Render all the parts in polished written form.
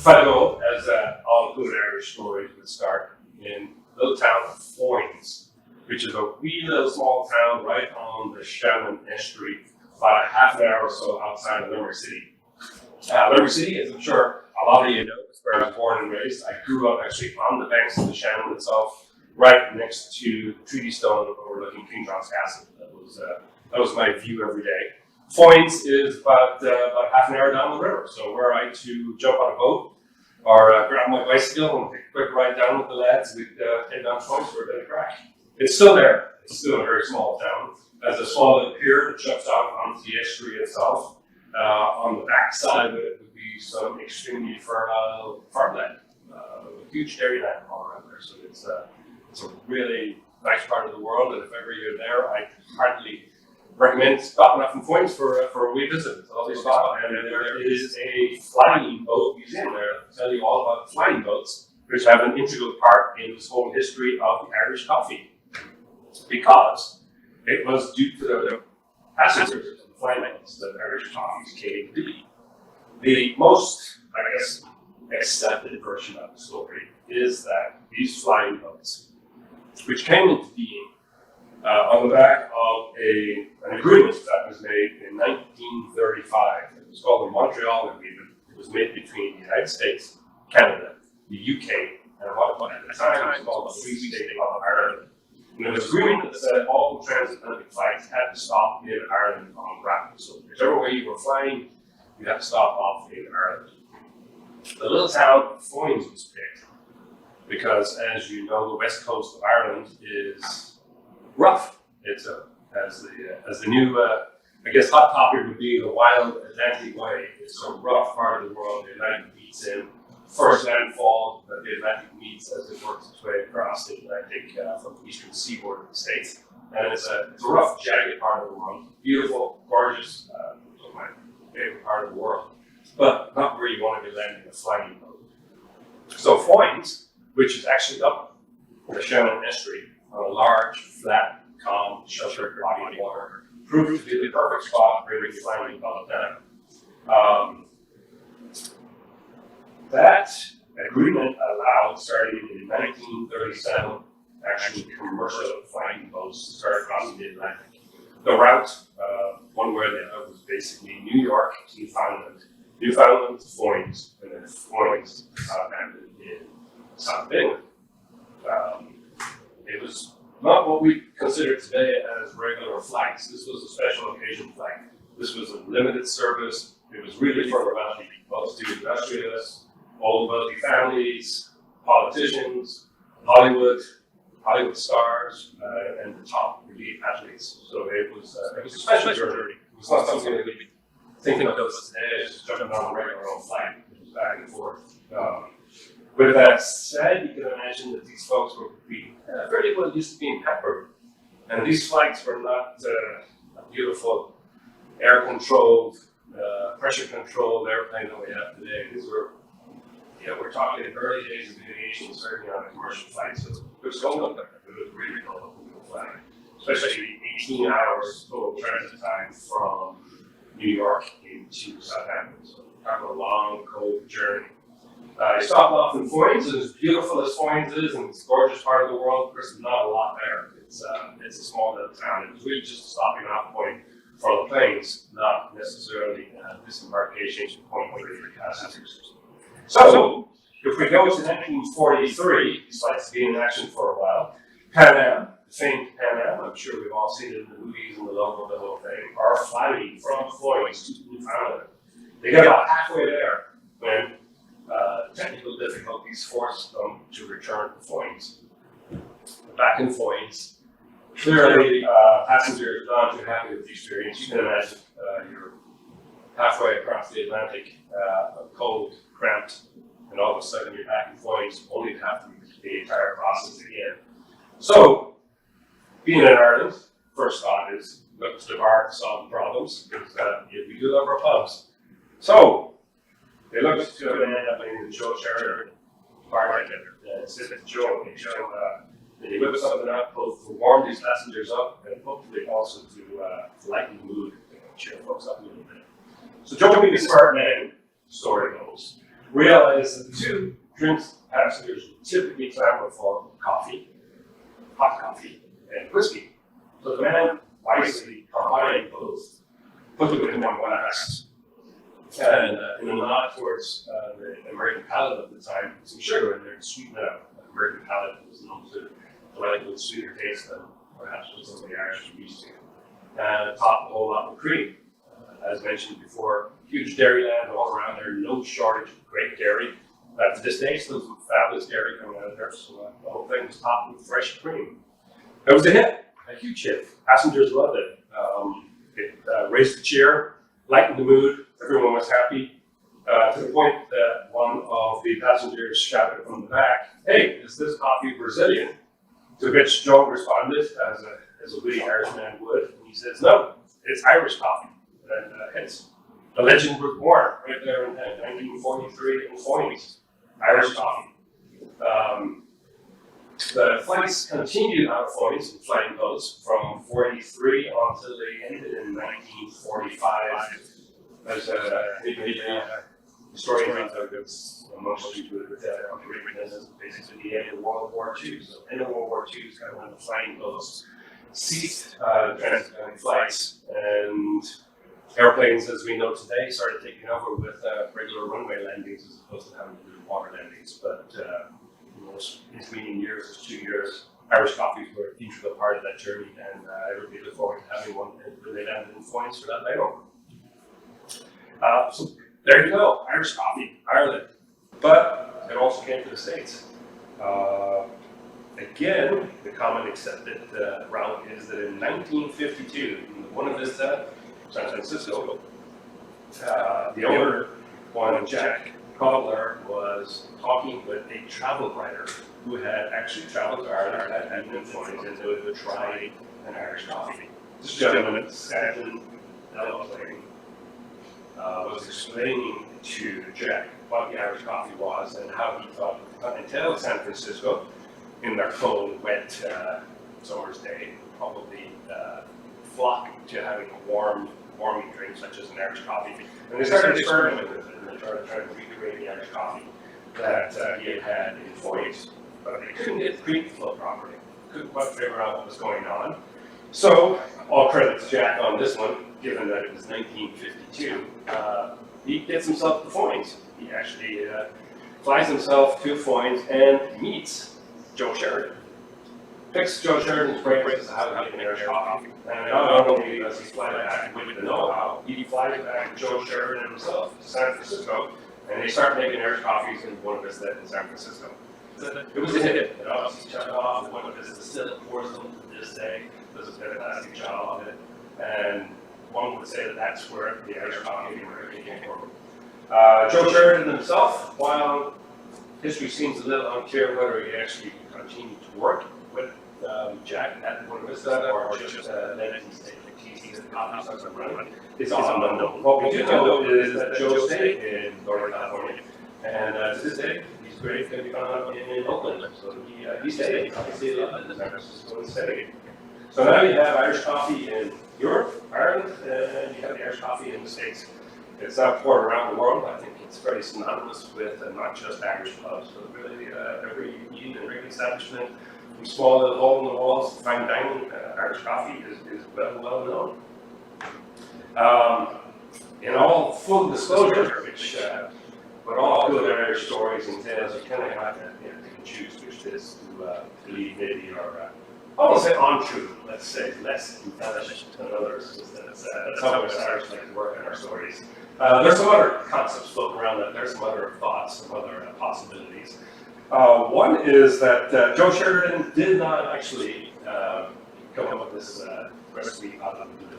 Fido, as all good Irish stories would start, in the little town of Foynes, which is a wee little small town right on the Shannon Estuary, about a half an hour or so outside of Limerick City. Limerick City, as I'm sure a lot of you know, is where I was born and raised. I grew up actually on the banks of the Shannon itself, right next to the Treaty Stone overlooking King John's Castle. That was my view every day. Foynes is about half an hour down the river, so were I to jump on a boat or grab my bicycle and take a quick ride down with the lads, we'd head down Foynes for a bit of crack. It's still there. It's still a very small town. There's a small little pier that juts out onto the estuary itself. On the back side of it would be some extremely fertile farmland, with huge dairy land all around there. So it's a really nice part of the world, and if ever you're there, I heartily recommend stopping up in Foynes for a wee visit. It's a lovely spot, and there is a flying boat museum there. I'll tell you all about flying boats, which have an integral part in this whole history of the Irish coffee, because it was due to the passengers of the flying boats that Irish coffees came to be. The most, I guess, accepted version of the story is that these flying boats, which came into being on the back of an agreement that was made in 1935. It was called the Montreal Agreement. It was made between the United States, Canada, the UK, and what at the time was called the Free State of Ireland. And there was an agreement that said all transatlantic flights had to stop in Ireland on rapid. So whichever way you were flying, you had to stop off in Ireland. The little town of Foynes was picked because, as you know, the west coast of Ireland is rough. It's as the new, I guess, hot topic would be the wild Atlantic way. It's a rough part of the world. The Atlantic meets in first landfall, but the Atlantic meets as it works its way across the Atlantic from the eastern seaboard of the States. And it's a rough, jagged part of the world. Beautiful, gorgeous, my favorite part of the world, but not where you want to be landing a flying boat. So Foynes, which is actually up the Shannon Estuary, on a large, flat, calm, sheltered body of water, proved to be the perfect spot for bringing flying boat down. That agreement allowed, starting in 1937, actually commercial flying boats to start crossing the Atlantic. The route, one way or the other, was basically New York to Newfoundland to Foynes, and then Foynes to Southampton in South England. It was not what we consider today as regular flights. This was a special occasion flight. This was a limited service. It was really for the wealthy, well-to-do industrialists, old wealthy families, politicians, Hollywood stars, and the top elite athletes. So it was a special journey. It was not something that we'd be thinking of us today as just jumping on a regular old flight. It was back and forth. With that said, you can imagine that these folks were being fairly well used to being peppered. And these flights were not a beautiful air-controlled, pressure-controlled airplane that we have today. These were, we're talking in early days of aviation, certainly on a commercial flight. So it was cold up there. It was really cold flying, especially 18 hours total transit time from New York into Southampton. So talking a long, cold journey. I stopped off in Foynes, and as beautiful as Foynes is, and it's a gorgeous part of the world, there's not a lot there. It's a small little town. It was really just a stopping off point for the planes, not necessarily disembarkation point for passengers. So, if we go to 1943, despite being in action for a while, Pan Am, the famed Pan Am, I'm sure we've all seen it in the movies and the logo of the whole thing, are flying from Foynes to Newfoundland. They get about halfway there when technical difficulties forced them to return to Foynes. Back in Foynes, clearly passengers are not too happy with the experience. You can imagine you're halfway across the Atlantic, cold, cramped, and all of a sudden you're back in Foynes, only to have to repeat the entire process again. So, being in Ireland, first thought is, look to the bar to solve the problems, because we do love our pubs. So, they looked to an end up in Joe Sheridan, bartender, sit at Joe, and he whipped something up, both to warm these passengers up, and hopefully also to lighten the mood, cheer folks up a little bit. So Joe being a smart man, story goes, realized that the two drinks passengers would typically clamor for coffee, hot coffee, and whiskey. So the man wisely combined both, put them in one glass, and in a nod towards the American palate of the time, put some sugar in there to sweeten it up. The American palate was known to like a little sweeter taste than perhaps what some of the Irish were used to. And top a whole lot with cream. As mentioned before, huge dairy land all around there, no shortage of great dairy. To this day, still some fabulous dairy coming out of there, so the whole thing was topped with fresh cream. It was a hit, a huge hit. Passengers loved it. It raised the cheer, lightened the mood, everyone was happy, to the point that one of the passengers shouted from the back, "Hey, is this coffee Brazilian?" To which Joe responded, as a witty Irishman would, and he says, "No, it's Irish coffee." And hence, the legend was born right there in 1943 in Foynes, Irish coffee. The flights continued out of Foynes in flying boats from 43 until they ended in 1945. As historian finds out, it's mostly due to basically the end of World War II. So, end of World War II is kind of when the flying boats ceased transatlantic flights, and airplanes, as we know today, started taking over with regular runway landings as opposed to having to do water landings. But in those intervening years, those 2 years, Irish coffees were an integral part of that journey, and I really look forward to having one when they landed in Foynes for that layover. So there you go, Irish coffee, Ireland. But it also came to the States. Again, the common accepted route is that in 1952, in the Buena Vista, San Francisco, the owner, one Jack Cobbler, was talking with a travel writer who had actually traveled to Ireland, had been influenced, and would try an Irish coffee. This gentleman, Stanton Delaplane, was explaining to Jack what the Irish coffee was and how he thought until San Francisco, in their cold, wet summer's day, probably flock to having a warming drink such as an Irish coffee. And they started experimenting with it, and they started trying to recreate the Irish coffee that he had in Foynes. But they couldn't get the cream to flow properly. Couldn't quite figure out what was going on. So, all credit to Jack on this one, given that it was 1952. He gets himself to Foynes. He actually flies himself to Foynes and meets Joe Sheridan. Picks Joe Sheridan's brain as to how to make an Irish coffee. And not only does he fly back with the know-how, he flies back to Joe Sheridan himself to San Francisco, and they start making Irish coffees in Buena Vista in San Francisco. It was a hit. It obviously took off. Buena Vista still pours them to this day. Does a fantastic job of it. And one would say that that's where the Irish coffee came from. Joe Sheridan himself, while history seems a little unclear whether he actually continued to work with Jack at Buena Vista or just let him stay the keys and coffee starts running, it's unknown. What we do know is that Joe stayed in Northern California, and to this day, his grave can be found in Oakland. So he stayed. He stayed in San Francisco and stayed. So now you have Irish coffee in Europe, Ireland, and you have the Irish coffee in the States. It's now poured around the world. I think it's very synonymous with not just Irish pubs, but really every eating and drinking establishment, from small little hole in the walls, fine dining, Irish coffee is well known. In all full disclosure, which but all good Irish stories and tales, you kind of have to pick and choose which bits to believe maybe are I won't say untrue, let's say less embellished than others. That's how us Irish like to work on our stories. There's some other concepts floating around that. There's some other thoughts, some other possibilities. One is that Joe Sheridan did not actually come up with this recipe out of the blue.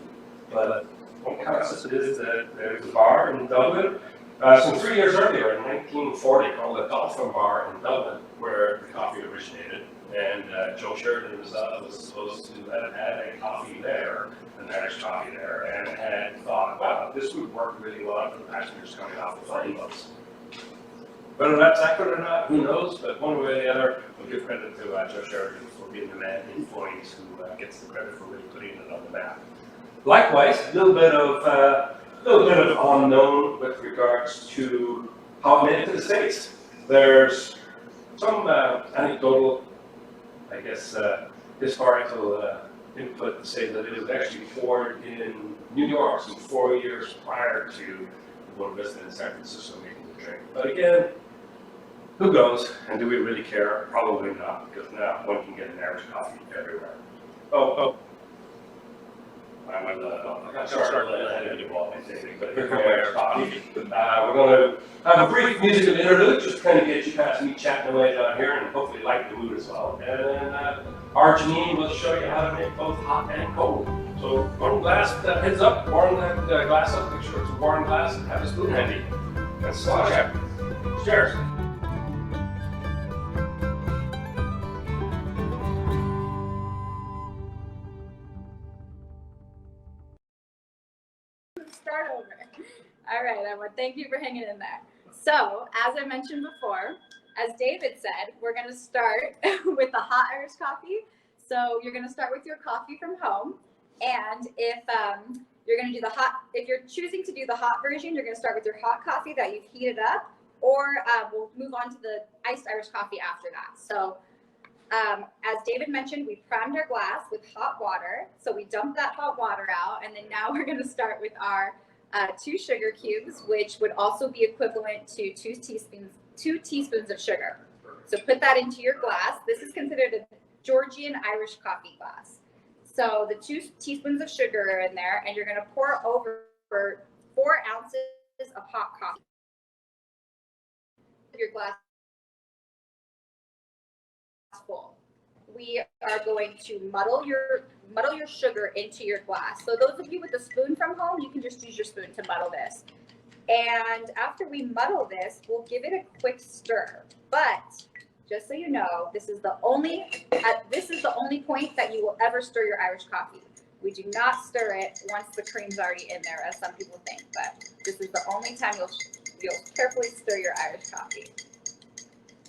But one concept is that there's a bar in Dublin some 3 years earlier, in 1940, called the Dolphin Bar in Dublin, where the coffee originated. And Joe Sheridan was supposed to have had a coffee there, an Irish coffee there, and had thought, wow, this would work really well for the passengers coming off the flying boats. Whether that's accurate or not, who knows? But one way or the other, we'll give credit to Joe Sheridan for being the man in Foynes who gets the credit for really putting it on the map. Likewise, a little bit of unknown with regards to how it made it to the States. There's some anecdotal, I guess, historical input to say that it was actually poured in New York some 4 years prior to one visiting in San Francisco making the drink. But again, who knows? And do we really care? Probably not, because now one can get an Irish coffee everywhere. I got started a little ahead of you all, I think, but here comes Irish coffee. We're going to have a brief musical interlude, just to kind of get you past me chatting away down here, and hopefully like the mood as well. And then our Janine will show you how to make both hot and cold. So warm glass, heads up, warm that glass up, make sure it's a warm glass, and have a spoon handy. That's slosh out. Cheers. Start over. All right, everyone, thank you for hanging in there. So, as I mentioned before, as David said, we're going to start with the hot Irish coffee. So, you're going to start with your coffee from home. And if you're going to do if you're choosing to do the hot version, you're going to start with your hot coffee that you've heated up, or we'll move on to the iced Irish coffee after that. So, as David mentioned, we primed our glass with hot water. So we dumped that hot water out, and then now we're going to start with our 2 sugar cubes, which would also be equivalent to 2 teaspoons of sugar. So put that into your glass. This is considered a Georgian Irish coffee glass. So the 2 teaspoons of sugar are in there, and you're going to pour over 4 ounces of hot coffee. Your glass full. We are going to muddle your sugar into your glass. So those of you with a spoon from home, you can just use your spoon to muddle this. And after we muddle this, we'll give it a quick stir. But just so you know, this is the only point that you will ever stir your Irish coffee. We do not stir it once the cream's already in there, as some people think. But this is the only time you'll carefully stir your Irish coffee.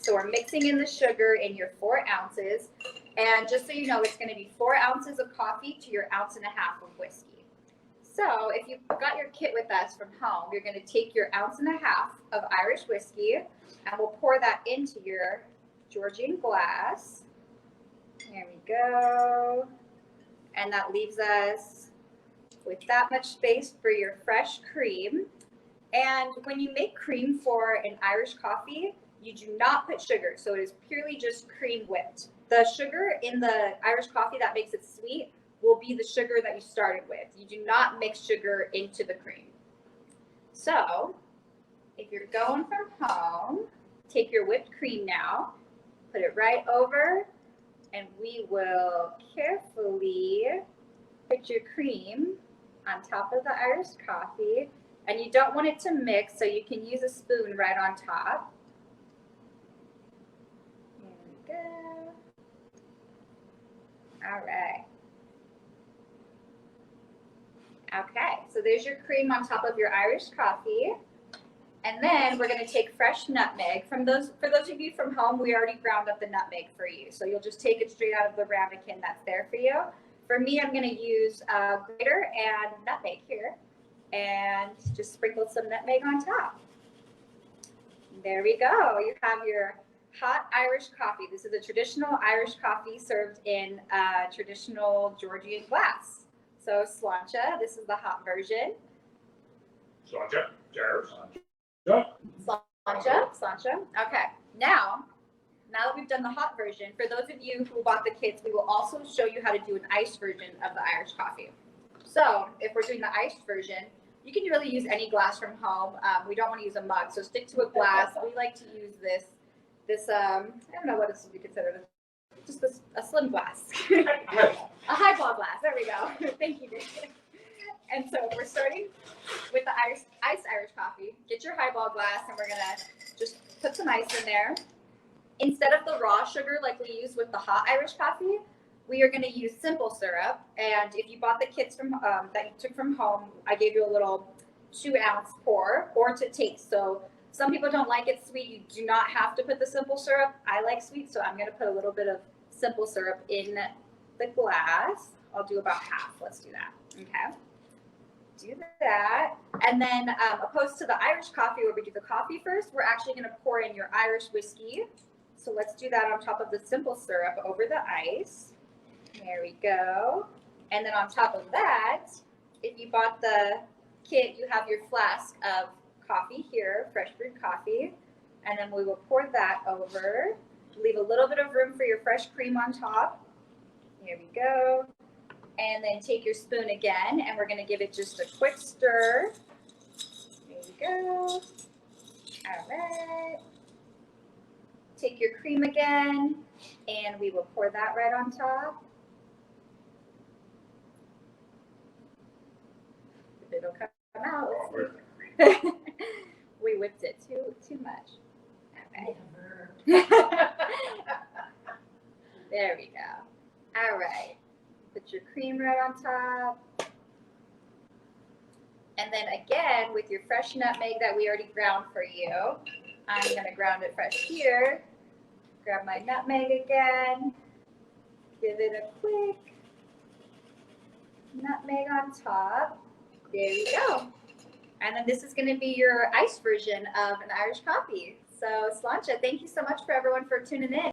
So we're mixing in the sugar in your 4 ounces. And just so you know, it's going to be 4 ounces of coffee to your 1.5 ounces of whiskey. So if you've got your kit with us from home, you're going to take your 1.5 ounces of Irish whiskey, and we'll pour that into your Georgian glass. There we go. And that leaves us with that much space for your fresh cream. And when you make cream for an Irish coffee, you do not put sugar, so it is purely just cream whipped. The sugar in the Irish coffee that makes it sweet will be the sugar that you started with. You do not mix sugar into the cream. So, if you're going from home, take your whipped cream now, put it right over, and we will carefully put your cream on top of the Irish coffee. And you don't want it to mix, so you can use a spoon right on top. Go. All right. Okay, so there's your cream on top of your Irish coffee. And then we're going to take fresh nutmeg. For those of you from home, we already ground up the nutmeg for you. So you'll just take it straight out of the ramekin that's there for you. For me, I'm going to use grater and nutmeg here. And just sprinkle some nutmeg on top. There we go. You have your hot Irish coffee. This is a traditional Irish coffee served in a traditional Georgian glass. So sláinte, this is the hot version. Sláinte, cheers. Sláinte. Okay, now that we've done the hot version, for those of you who bought the kits, we will also show you how to do an iced version of the Irish coffee. So if we're doing the iced version, you can really use any glass from home. We don't want to use a mug, so stick to a glass. We like to use this I don't know what this would be considered, just a slim glass. A highball glass, there we go. Thank you, David. And so we're starting with the iced Irish coffee. Get your highball glass, and we're gonna just put some ice in there. Instead of the raw sugar like we use with the hot Irish coffee, we are gonna use simple syrup. And if you bought the kits from that you took from home, I gave you a little 2-ounce pour, or to taste. So some people don't like it sweet. You do not have to put the simple syrup. I like sweet, so I'm going to put a little bit of simple syrup in the glass. I'll do about half. Let's do that. Okay. do that. And then opposed to the Irish coffee where we do the coffee first, we're actually going to pour in your Irish whiskey. So let's do that on top of the simple syrup over the ice. There we go. And then on top of that, if you bought the kit, you have your flask of coffee here, fresh brewed coffee. And then we will pour that over. Leave a little bit of room for your fresh cream on top. Here we go. And then take your spoon again, and we're gonna give it just a quick stir. There you go. All right. Take your cream again, and we will pour that right on top. If it'll come out. We whipped it too much. All right. There we go. All right. Put your cream right on top. And then again, with your fresh nutmeg that we already ground for you, I'm gonna ground it fresh here. Grab my nutmeg again. Give it a quick nutmeg on top. There you go. And then this is gonna be your iced version of an Irish coffee. So Sláinte, thank you so much for everyone for tuning in.